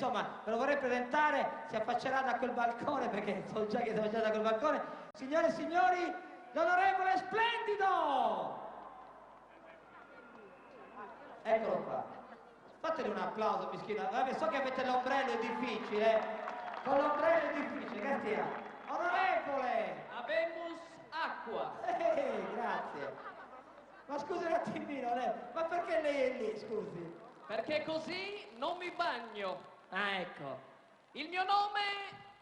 Insomma, ve lo vorrei presentare, si affaccerà da quel balcone, perché so già che si affaccerà da quel balcone. Signore e signori, l'onorevole Splendido! Eccolo qua. Fateli un applauso, mischino. Vabbè, so che avete l'ombrello, è difficile. Con l'ombrello è difficile, grazie. Onorevole! Abemus acqua. Grazie. Ma scusi un attimino, ma perché lei è lì, scusi? Perché così non mi bagno. Ah, ecco. Il mio nome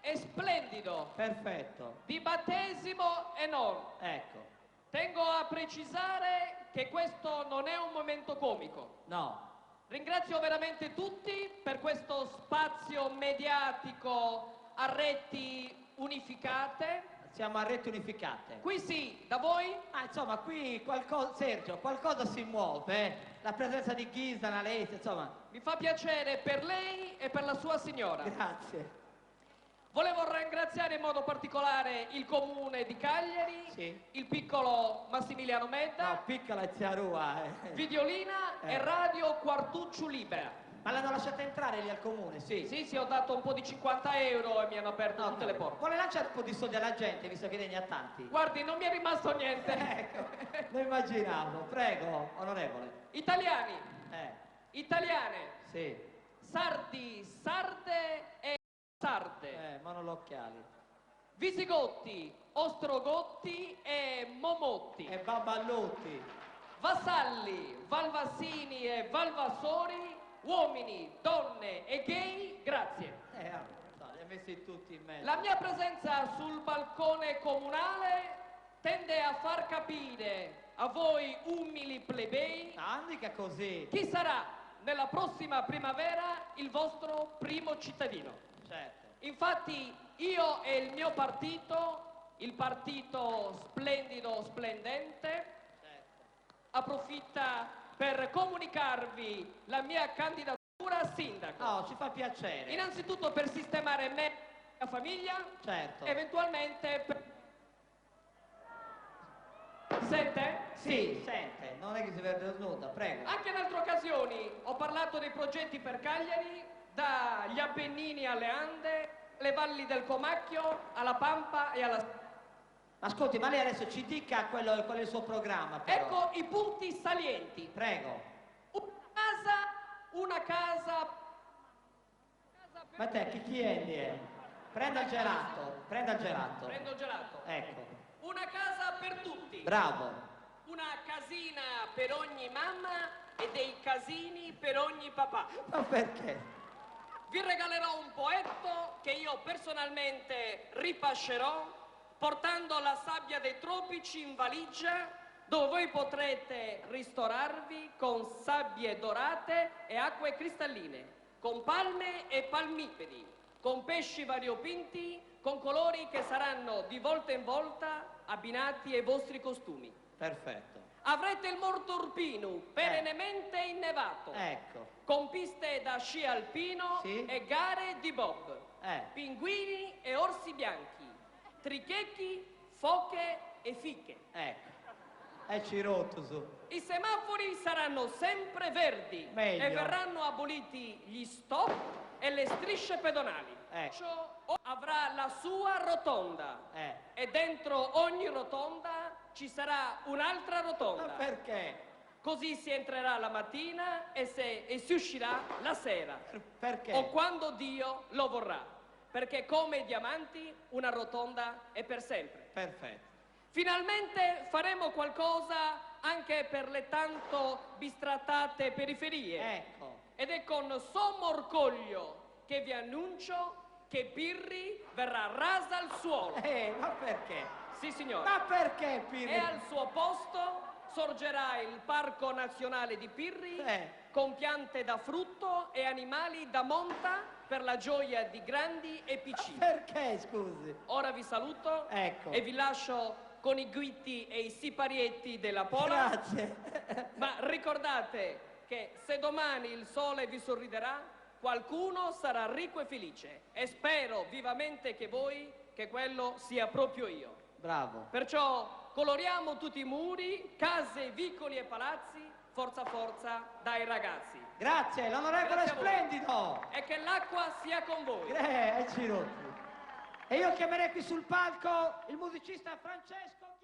è Splendido. Perfetto. Di battesimo e non. Ecco. Tengo a precisare che questo non è un momento comico. No. Ringrazio veramente tutti per questo spazio mediatico a reti unificate. Siamo a reti unificate. Qui sì, da voi? Insomma, qui qualcosa, Sergio, qualcosa si muove, La presenza di Ghisa, Analesi, insomma. Mi fa piacere per lei e per la sua signora. Grazie. Volevo ringraziare in modo particolare il comune di Cagliari, sì. Il piccolo Massimiliano Medda, no, piccola Ziarua, Videolina e Radio Quartucciu Libera. Ma l'hanno lasciata entrare lì al comune, sì? Sì, ho dato un po' di 50 euro e mi hanno aperto tutte le porte. Vuole lanciare un po' di soldi alla gente, visto che lei ne ha tanti? Guardi, non mi è rimasto niente. Ecco, lo immaginavo. Prego, onorevole. Italiani. Italiane. Sì. Sardi, sarde e sarde. Monolocchiali. Visigotti, ostrogotti e momotti. E baballotti. Vassalli, valvassini e valvassori, uomini, donne e gay, grazie. Li ha messi tutti in mezzo. La mia presenza sul balcone comunale tende a far capire a voi umili plebei mica così. Chi sarà nella prossima primavera il vostro primo cittadino. Certo. Infatti io e il mio partito, il partito Splendido Splendente, approfitta per comunicarvi la mia candidatura a sindaco. No, ci fa piacere. Innanzitutto per sistemare me e la mia famiglia, certo. Eventualmente per... Sente? Sì, sente, non è che si vede snuda, prego. Anche in altre occasioni ho parlato dei progetti per Cagliari, dagli Appennini alle Ande, le valli del Comacchio, alla Pampa e alla... Ascolti, ma lei adesso ci dica qual è il suo programma, però. Ecco i punti salienti. Prego. Una casa... Ma te, chi è lì? Prenda il gelato, prenda il gelato. Prendo il gelato. Ecco. Una casa per tutti. Bravo. Una casina per ogni mamma e dei casini per ogni papà. Ma perché? Vi regalerò un poetto che io personalmente ripascerò portando la sabbia dei tropici in valigia, dove voi potrete ristorarvi con sabbie dorate e acque cristalline, con palme e palmipedi, con pesci variopinti, con colori che saranno di volta in volta abbinati ai vostri costumi. Perfetto. Avrete il Mortorpinu, perennemente innevato, con piste da sci alpino e gare di bob, pinguini e orsi bianchi, trichechi, foche e fiche. E ci rotto su. I semafori saranno sempre verdi. Meglio. E verranno aboliti gli stop e le strisce pedonali. Avrà la sua rotonda e dentro ogni rotonda ci sarà un'altra rotonda. Ma perché? Così si entrerà la mattina e si uscirà la sera. Perché? O quando Dio lo vorrà. Perché come i diamanti una rotonda è per sempre. Perfetto. Finalmente faremo qualcosa anche per le tanto bistrattate periferie. Ed è con sommo orgoglio che vi annuncio che Pirri verrà rasa al suolo. Ma perché? Sì, signore. Ma perché Pirri? E al suo posto sorgerà il Parco Nazionale di Pirri con piante da frutto e animali da monta per la gioia di grandi e piccini. Ma perché, scusi? Ora vi saluto e vi lascio con i guitti e i siparietti della Pola. Grazie. Ma ricordate che se domani il sole vi sorriderà, qualcuno sarà ricco e felice. E spero vivamente che quello sia proprio io. Bravo. Perciò coloriamo tutti i muri, case, vicoli e palazzi, forza forza dai ragazzi. Grazie, l'onorevole Grazie a voi. Splendido. E che l'acqua sia con voi. Cirotti. E io chiamerei qui sul palco il musicista Francesco